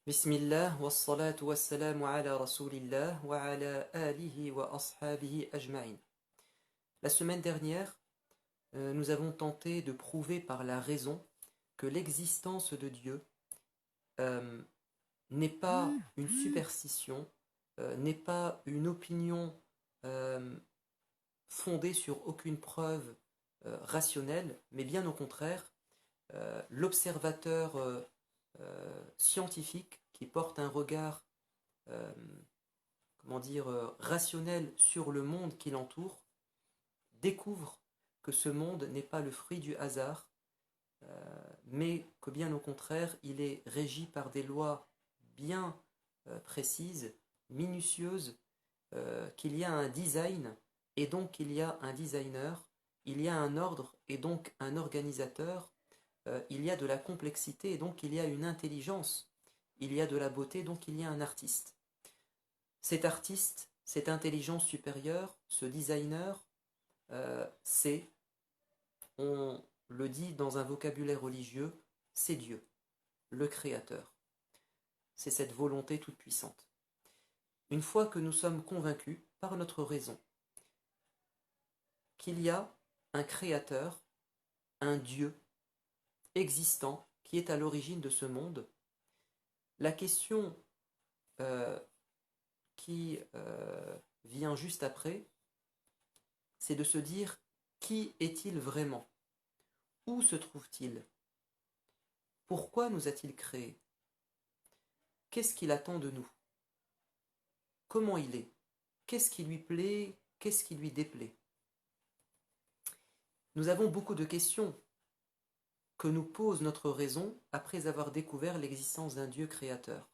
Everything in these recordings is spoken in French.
Bismillah, wassalatu wassalamu ala rasulillah wa ala alihi wa ashabihi ajma'in. La semaine dernière, nous avons tenté de prouver par la raison que l'existence de Dieu euh, n'est pas une superstition, n'est pas une opinion euh, fondée sur aucune preuve rationnelle, mais bien au contraire, l'observateur scientifique qui porte un regard euh, rationnel sur le monde qui l'entoure, découvre que ce monde n'est pas le fruit du hasard, mais que bien au contraire, il est régi par des lois bien précises, minutieuses, qu'il y a un design et donc qu'il y a un designer, il y a un ordre et donc un organisateur, il y a de la complexité et donc il y a une intelligence, il y a de la beauté, donc il y a un artiste. Cet artiste, cette intelligence supérieure, ce designer, c'est, on le dit dans un vocabulaire religieux, c'est Dieu, le Créateur. C'est cette volonté toute puissante. Une fois que nous sommes convaincus par notre raison qu'il y a un Créateur, un Dieu existant qui est à l'origine de ce monde, la question qui vient juste après, c'est de se dire qui est-il vraiment? Où se trouve-t-il? Pourquoi nous a-t-il créés? Qu'est-ce qu'il attend de nous? Comment il est? Qu'est-ce qui lui plaît? Qu'est-ce qui lui déplaît? Nous avons beaucoup de questions que nous pose notre raison après avoir découvert l'existence d'un Dieu créateur.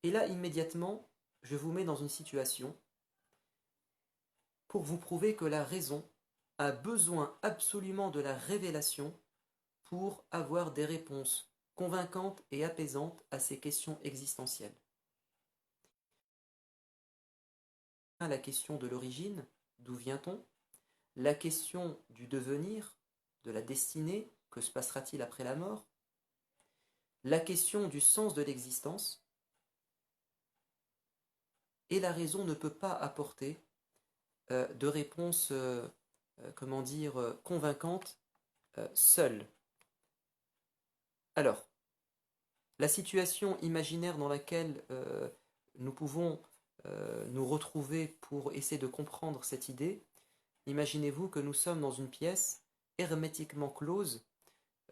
Et là, immédiatement, je vous mets dans une situation pour vous prouver que la raison a besoin absolument de la révélation pour avoir des réponses convaincantes et apaisantes à ces questions existentielles. La question de l'origine, d'où vient-on? La question du devenir, de la destinée, que se passera-t-il après la mort? La question du sens de l'existence. Et la raison ne peut pas apporter de réponse, convaincante seule. Alors, la situation imaginaire dans laquelle nous pouvons nous retrouver pour essayer de comprendre cette idée, imaginez-vous que nous sommes dans une pièce hermétiquement close,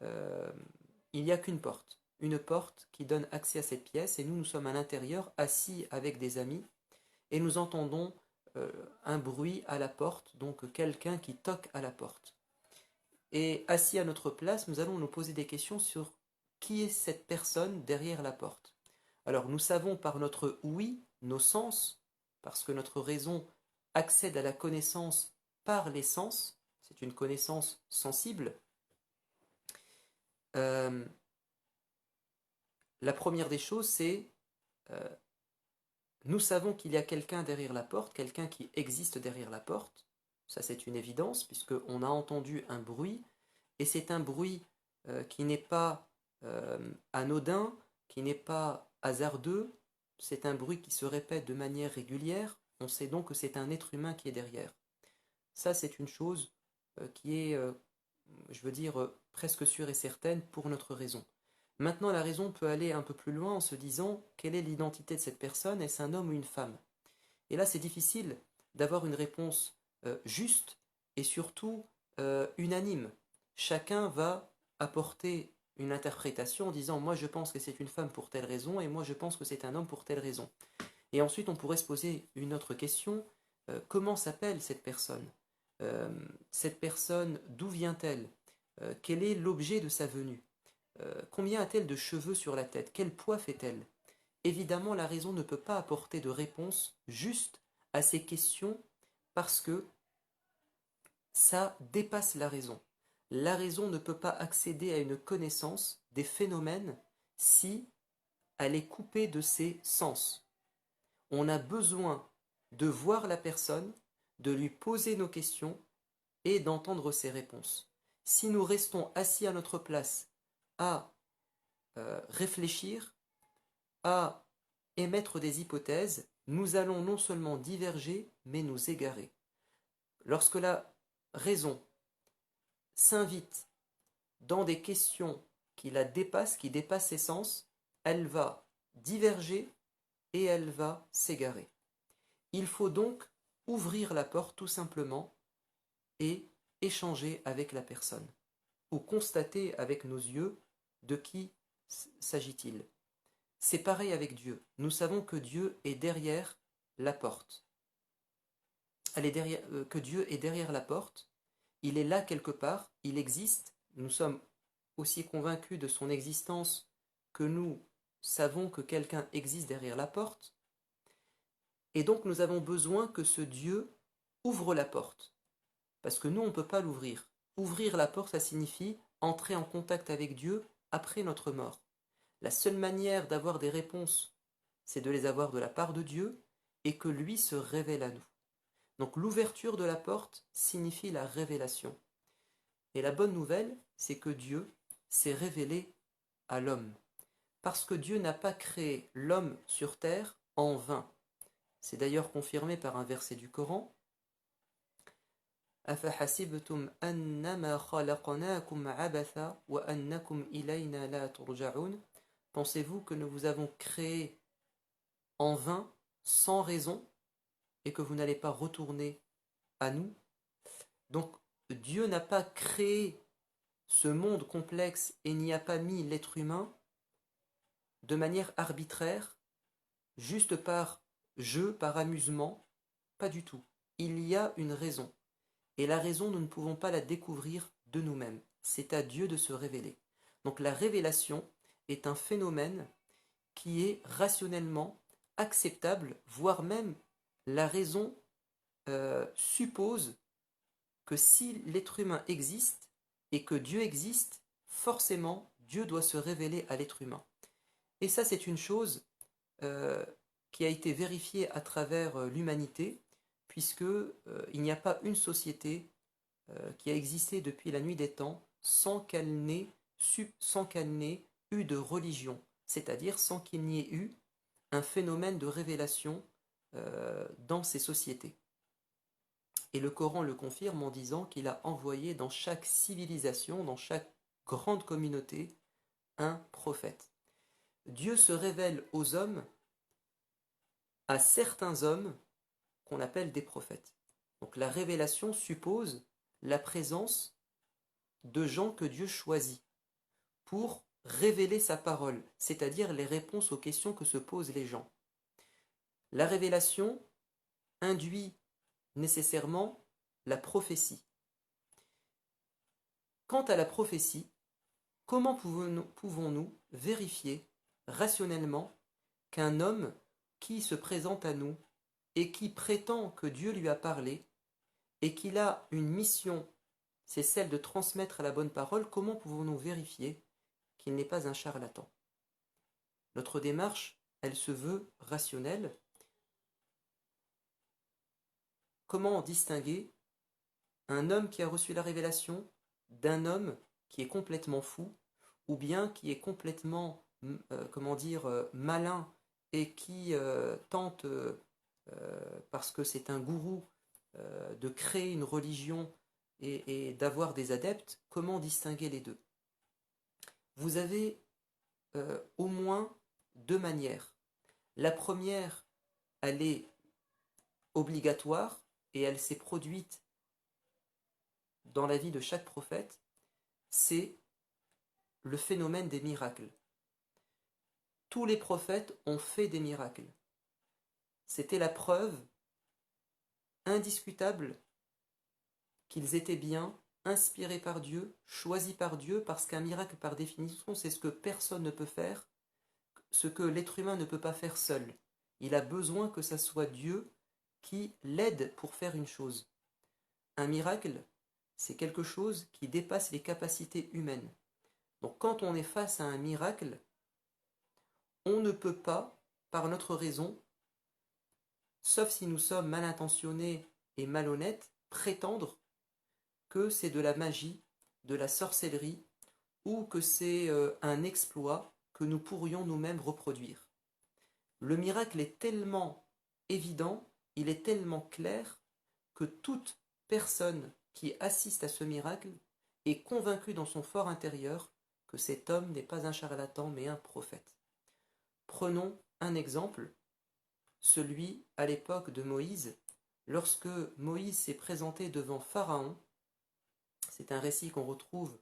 il n'y a qu'une porte, une porte qui donne accès à cette pièce, et nous sommes à l'intérieur, assis avec des amis, et nous entendons un bruit à la porte, donc quelqu'un qui toque à la porte. Et assis à notre place, nous allons nous poser des questions sur qui est cette personne derrière la porte. Alors nous savons par notre ouïe, nos sens, parce que notre raison accède à la connaissance par les sens, c'est une connaissance sensible. La première des choses, c'est euh, nous savons qu'il y a quelqu'un derrière la porte, quelqu'un qui existe derrière la porte. Ça, c'est une évidence, puisqu'on a entendu un bruit, et c'est un bruit qui n'est pas anodin, qui n'est pas hasardeux, c'est un bruit qui se répète de manière régulière, on sait donc que c'est un être humain qui est derrière. Ça, c'est une chose qui est, presque sûre et certaine pour notre raison. Maintenant, la raison peut aller un peu plus loin en se disant quelle est l'identité de cette personne, est-ce un homme ou une femme? Et là, c'est difficile d'avoir une réponse juste et surtout unanime. Chacun va apporter une interprétation en disant moi je pense que c'est une femme pour telle raison et moi je pense que c'est un homme pour telle raison. Et ensuite on pourrait se poser une autre question, comment s'appelle cette personne? Cette personne, d'où vient-elle? Quel est l'objet de sa venue? Combien a-t-elle de cheveux sur la tête? Quel poids fait-elle? Évidemment, la raison ne peut pas apporter de réponse juste à ces questions parce que ça dépasse la raison. La raison ne peut pas accéder à une connaissance des phénomènes si elle est coupée de ses sens. On a besoin de voir la personne, de lui poser nos questions et d'entendre ses réponses. Si nous restons assis à notre place à réfléchir, à émettre des hypothèses, nous allons non seulement diverger, mais nous égarer. Lorsque la raison s'invite dans des questions qui la dépassent, qui dépassent ses sens, elle va diverger et elle va s'égarer. Il faut donc ouvrir la porte tout simplement et échanger avec la personne, ou constater avec nos yeux de qui s'agit-il. C'est pareil avec Dieu. Nous savons que Dieu est derrière la porte. Que Dieu est derrière la porte. Il est là quelque part, il existe. Nous sommes aussi convaincus de son existence que nous savons que quelqu'un existe derrière la porte. Et donc nous avons besoin que ce Dieu ouvre la porte. Parce que nous, on ne peut pas l'ouvrir. Ouvrir la porte, ça signifie entrer en contact avec Dieu après notre mort. La seule manière d'avoir des réponses, c'est de les avoir de la part de Dieu et que lui se révèle à nous. Donc l'ouverture de la porte signifie la révélation. Et la bonne nouvelle, c'est que Dieu s'est révélé à l'homme. Parce que Dieu n'a pas créé l'homme sur terre en vain. C'est d'ailleurs confirmé par un verset du Coran. أَفَحَسِبْتُمْ أَنَّمَا خَلَقْنَاكُمْ عَبَثًا وَأَنَّكُمْ إِلَيْنَا لَا تُرْجَعُونَ. Pensez-vous que nous vous avons créé en vain, sans raison, et que vous n'allez pas retourner à nous? Donc Dieu n'a pas créé ce monde complexe et n'y a pas mis l'être humain de manière arbitraire, juste par jeu, par amusement, pas du tout. Il y a une raison. Et la raison, nous ne pouvons pas la découvrir de nous-mêmes. C'est à Dieu de se révéler. Donc la révélation est un phénomène qui est rationnellement acceptable, voire même la raison suppose que si l'être humain existe et que Dieu existe, forcément Dieu doit se révéler à l'être humain. Et ça, c'est une chose qui a été vérifiée à travers l'humanité, puisque il n'y a pas une société qui a existé depuis la nuit des temps sans qu'elle n'ait eu de religion, c'est-à-dire sans qu'il n'y ait eu un phénomène de révélation dans ces sociétés. Et le Coran le confirme en disant qu'il a envoyé dans chaque civilisation, dans chaque grande communauté, un prophète. Dieu se révèle aux hommes, à certains hommes qu'on appelle des prophètes. Donc la révélation suppose la présence de gens que Dieu choisit pour révéler sa parole, c'est-à-dire les réponses aux questions que se posent les gens. La révélation induit nécessairement la prophétie. Quant à la prophétie, comment pouvons-nous vérifier rationnellement qu'un homme qui se présente à nous et qui prétend que Dieu lui a parlé et qu'il a une mission, c'est celle de transmettre la bonne parole, comment pouvons-nous vérifier qu'il n'est pas un charlatan? Notre démarche, elle se veut rationnelle. Comment distinguer un homme qui a reçu la révélation d'un homme qui est complètement fou ou bien qui est complètement malin et qui tente, parce que c'est un gourou, de créer une religion et d'avoir des adeptes? Comment distinguer les deux? Vous avez au moins deux manières. La première, elle est obligatoire et elle s'est produite dans la vie de chaque prophète, c'est le phénomène des miracles. Tous les prophètes ont fait des miracles. C'était la preuve indiscutable qu'ils étaient bien inspirés par Dieu, choisis par Dieu, parce qu'un miracle, par définition, c'est ce que personne ne peut faire, ce que l'être humain ne peut pas faire seul. Il a besoin que ça soit Dieu qui l'aide pour faire une chose. Un miracle, c'est quelque chose qui dépasse les capacités humaines. Donc quand on est face à un miracle, on ne peut pas, par notre raison, sauf si nous sommes mal intentionnés et malhonnêtes, prétendre que c'est de la magie, de la sorcellerie, ou que c'est un exploit que nous pourrions nous-mêmes reproduire. le miracle est tellement évident, il est tellement clair, que toute personne qui assiste à ce miracle est convaincue dans son fort intérieur que cet homme n'est pas un charlatan mais un prophète. Prenons un exemple, celui à l'époque de Moïse, lorsque Moïse s'est présenté devant Pharaon. C'est un récit qu'on retrouve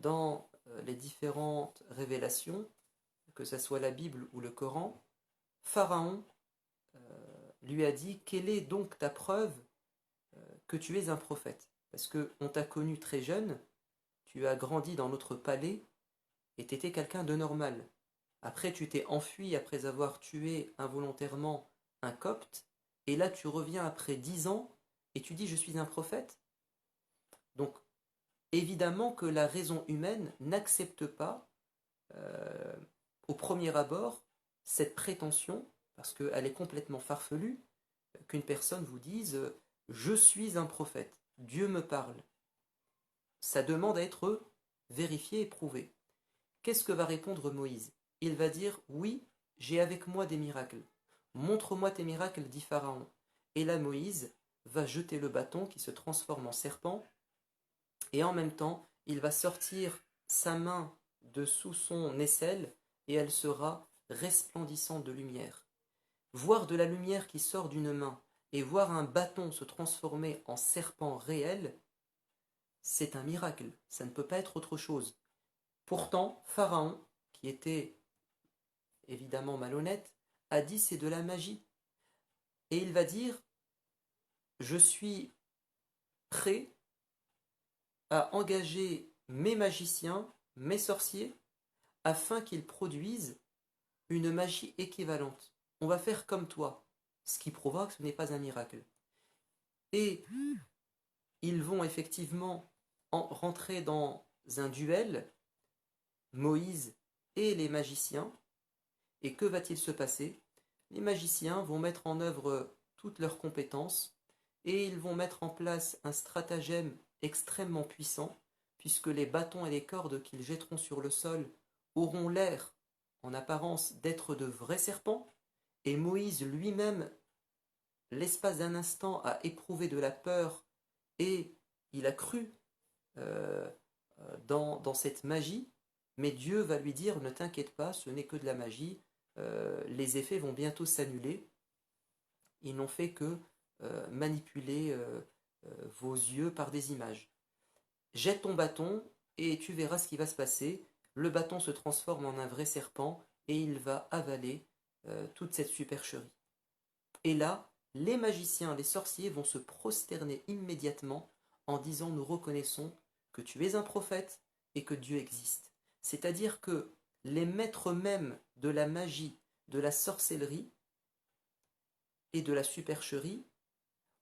dans les différentes révélations, que ce soit la Bible ou le Coran. Pharaon lui a dit: quelle est donc ta preuve que tu es un prophète? Parce qu'on t'a connu très jeune, tu as grandi dans notre palais et tu étais quelqu'un de normal. Après, tu t'es enfui après avoir tué involontairement un copte, et là tu reviens après 10 ans et tu dis: je suis un prophète. Donc, évidemment que la raison humaine n'accepte pas, euh, au premier abord, cette prétention, parce qu'elle est complètement farfelue, qu'une personne vous dise: je suis un prophète, Dieu me parle. Ça demande à être vérifié et prouvé. Qu'est-ce que va répondre Moïse? Il va dire: oui, j'ai avec moi des miracles. Montre-moi tes miracles, dit Pharaon. Et là, Moïse va jeter le bâton qui se transforme en serpent, et en même temps, il va sortir sa main de sous son aisselle, et elle sera resplendissante de lumière. Voir de la lumière qui sort d'une main, et voir un bâton se transformer en serpent réel, c'est un miracle, ça ne peut pas être autre chose. Pourtant, Pharaon, qui était évidemment malhonnête, a dit: c'est de la magie. Et il va dire: je suis prêt à engager mes magiciens, mes sorciers, afin qu'ils produisent une magie équivalente. On va faire comme toi. Ce qui provoque, ce n'est pas un miracle. Et ils vont effectivement rentrer dans un duel, Moïse et les magiciens. Et que va-t-il se passer? Les magiciens vont mettre en œuvre toutes leurs compétences et ils vont mettre en place un stratagème extrêmement puissant, puisque les bâtons et les cordes qu'ils jetteront sur le sol auront l'air, en apparence, d'être de vrais serpents, et Moïse lui-même, l'espace d'un instant, a éprouvé de la peur et il a cru euh, dans cette magie, mais Dieu va lui dire: ne t'inquiète pas, ce n'est que de la magie, les effets vont bientôt s'annuler, ils n'ont fait que manipuler vos yeux par des images. Jette ton bâton et tu verras ce qui va se passer. Le bâton se transforme en un vrai serpent et il va avaler toute cette supercherie. Et là, les magiciens, les sorciers vont se prosterner immédiatement en disant: nous reconnaissons que tu es un prophète et que Dieu existe. C'est-à-dire que les maîtres mêmes de la magie, de la sorcellerie et de la supercherie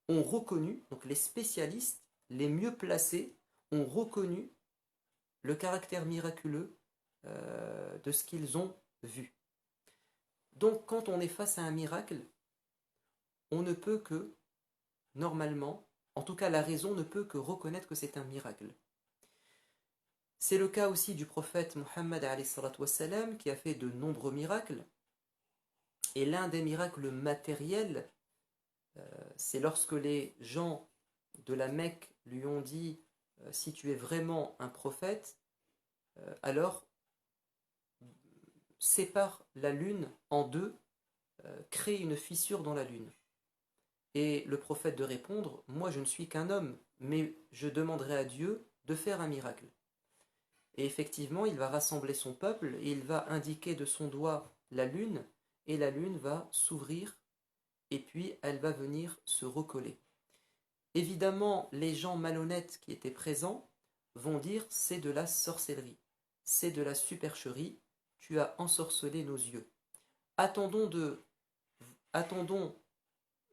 ont reconnu, donc les spécialistes les mieux placés ont reconnu le caractère miraculeux de ce qu'ils ont vu. Donc quand on est face à un miracle, on ne peut que, normalement, en tout cas la raison ne peut que reconnaître que c'est un miracle. C'est le cas aussi du prophète Mohammed qui a fait de nombreux miracles. Et l'un des miracles matériels, c'est lorsque les gens de la Mecque lui ont dit: si tu es vraiment un prophète, alors sépare la lune en deux, crée une fissure dans la lune. Et le prophète de répondre: moi je ne suis qu'un homme, mais je demanderai à Dieu de faire un miracle. Et effectivement, il va rassembler son peuple et il va indiquer de son doigt la lune, et la lune va s'ouvrir, et puis elle va venir se recoller. Évidemment, les gens malhonnêtes qui étaient présents vont dire: c'est de la sorcellerie, c'est de la supercherie, tu as ensorcelé nos yeux. Attendons,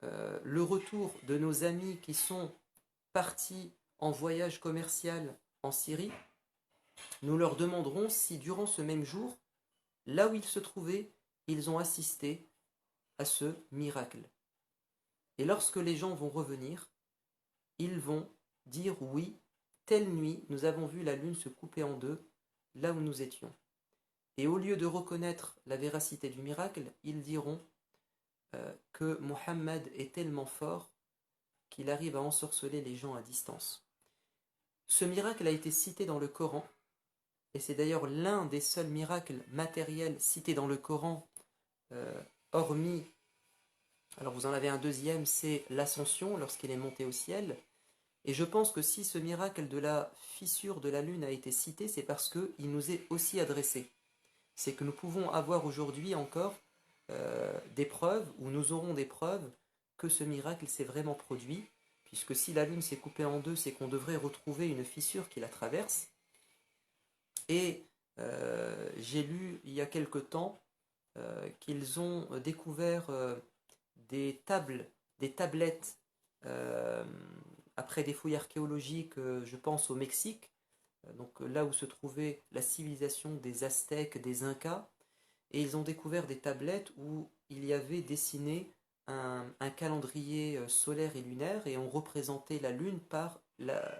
le retour de nos amis qui sont partis en voyage commercial en Syrie. Nous leur demanderons si durant ce même jour, là où ils se trouvaient, ils ont assisté à ce miracle. Et lorsque les gens vont revenir, ils vont dire: oui, telle nuit, nous avons vu la lune se couper en deux, là où nous étions. Et au lieu de reconnaître la véracité du miracle, ils diront que Mohammed est tellement fort qu'il arrive à ensorceler les gens à distance. Ce miracle a été cité dans le Coran, et c'est d'ailleurs l'un des seuls miracles matériels cités dans le Coran, hormis, alors vous en avez un deuxième, c'est l'ascension lorsqu'il est monté au ciel. Et je pense que si ce miracle de la fissure de la lune a été cité, c'est parce qu'il nous est aussi adressé. C'est que nous pouvons avoir aujourd'hui encore des preuves, ou nous aurons des preuves, que ce miracle s'est vraiment produit, puisque si la lune s'est coupée en deux, c'est qu'on devrait retrouver une fissure qui la traverse. Et j'ai lu il y a quelque temps qu'ils ont découvert des tablettes, après des fouilles archéologiques, je pense au Mexique, donc là où se trouvait la civilisation des Aztèques, des Incas, et ils ont découvert des tablettes où il y avait dessiné un calendrier solaire et lunaire, et on représentait la lune par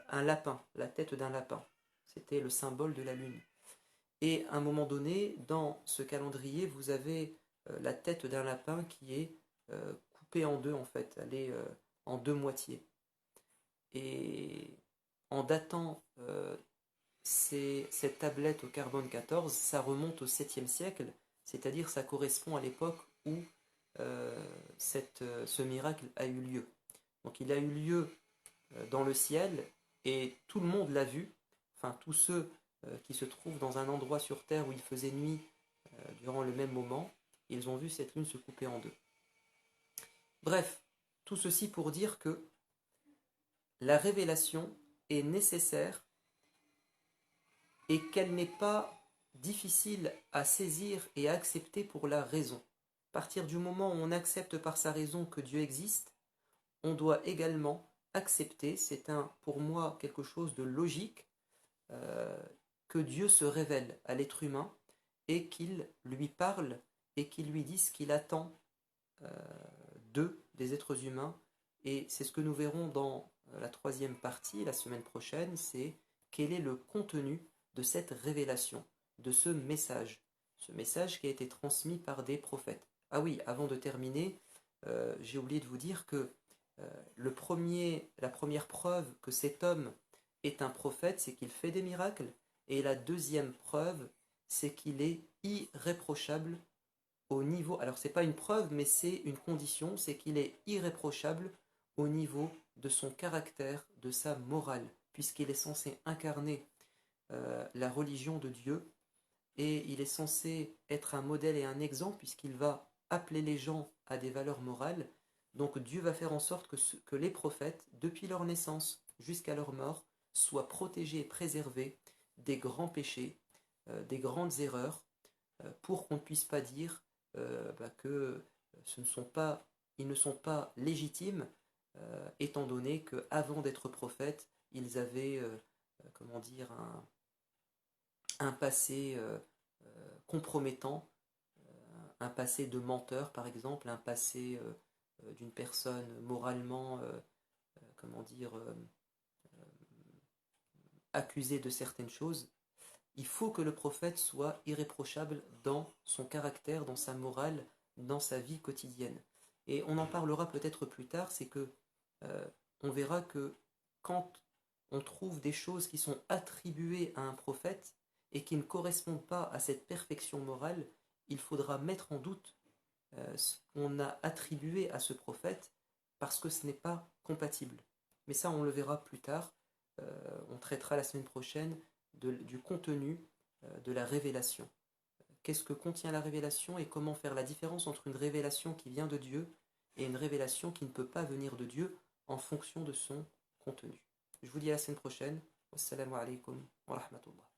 un lapin, la tête d'un lapin. C'était le symbole de la lune. Et à un moment donné, dans ce calendrier, vous avez la tête d'un lapin qui est coupée en deux, en fait. Elle est en deux moitiés. Et en datant cette tablette au carbone 14, ça remonte au 7e siècle, c'est-à-dire ça correspond à l'époque où ce miracle a eu lieu. Donc il a eu lieu dans le ciel et tout le monde l'a vu, enfin tous ceux qui se trouvent dans un endroit sur Terre où il faisait nuit durant le même moment, ils ont vu cette lune se couper en deux. Bref, tout ceci pour dire que la révélation est nécessaire et qu'elle n'est pas difficile à saisir et à accepter pour la raison. À partir du moment où on accepte par sa raison que Dieu existe, on doit également accepter, c'est pour moi quelque chose de logique, que Dieu se révèle à l'être humain et qu'il lui parle et qu'il lui dise ce qu'il attend d'eux, des êtres humains. Et c'est ce que nous verrons dans la 3e partie, la semaine prochaine, c'est quel est le contenu de cette révélation, de ce message qui a été transmis par des prophètes. Ah oui, avant de terminer, j'ai oublié de vous dire que la première preuve que cet homme est un prophète, c'est qu'il fait des miracles, et la deuxième preuve, c'est qu'il est irréprochable au niveau, alors c'est pas une preuve, mais c'est une condition, c'est qu'il est irréprochable au niveau de son caractère, de sa morale, puisqu'il est censé incarner la religion de Dieu, et il est censé être un modèle et un exemple, puisqu'il va appeler les gens à des valeurs morales. Donc Dieu va faire en sorte que les prophètes, depuis leur naissance jusqu'à leur mort, soient protégés et préservés des grands péchés, des grandes erreurs, pour qu'on ne puisse pas dire que ils ne sont pas légitimes, étant donné qu'avant d'être prophètes, ils avaient comment dire, un passé compromettant, un passé de menteur par exemple, un passé d'une personne moralement, comment dire, accusée de certaines choses. Il faut que le prophète soit irréprochable dans son caractère, dans sa morale, dans sa vie quotidienne. Et on en parlera peut-être plus tard, c'est que on verra que quand on trouve des choses qui sont attribuées à un prophète et qui ne correspondent pas à cette perfection morale, il faudra mettre en doute ce qu'on a attribué à ce prophète parce que ce n'est pas compatible. Mais ça, on le verra plus tard. On traitera la semaine prochaine du contenu de la révélation. Qu'est-ce que contient la révélation et comment faire la différence entre une révélation qui vient de Dieu et une révélation qui ne peut pas venir de Dieu en fonction de son contenu. Je vous dis à la semaine prochaine. Wassalamu alaikum wa rahmatullah.